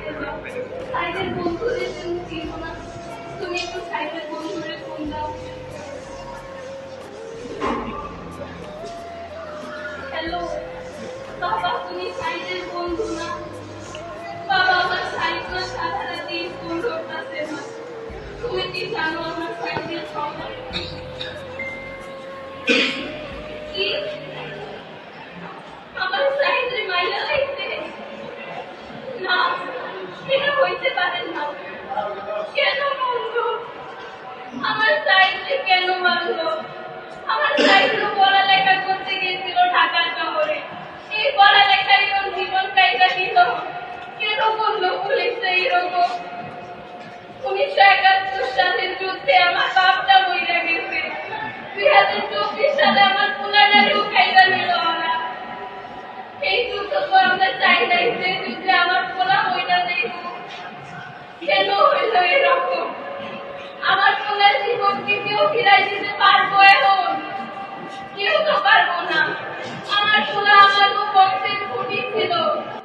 সাইদের বন্ধুদের জন্য চিনবো না, তুমি একটু সাইদের বন্ধুদের ফোন দাও। হ্যালো বাবা, তুমি সাইদের বন্ধু না? বাবা, আমার সাইদ না সারা রাতি ফোন ধরতেছে না। তুমি কি জানো আমার সাইদের খবর? কি আমার সাইদের মাইলা লাগছে? না, এটা হইতে পারে না। কেন মারলো? আমার সাইদকে কেন মারলো? আমার সাইদ তো পড়ালেখা করতে গিয়েছিল ঢাকা শহরে। এই পড়ালেখায় ওর জীবন কাইটা দিল। কেন করলো পুলিশে এরকম? 1971 সালের যুদ্ধে আমার বাপটা মইরা গেছে। 2024 সালে আমার পোলাটারেও খাইবা নিল ওরা। এই যুদ্ধ তো আমরা চাই নাই, যে যুদ্ধে আমার পোলা মইরা যাইব। কেন হইল এরকম? আমার পোলার জীবন কি কেউ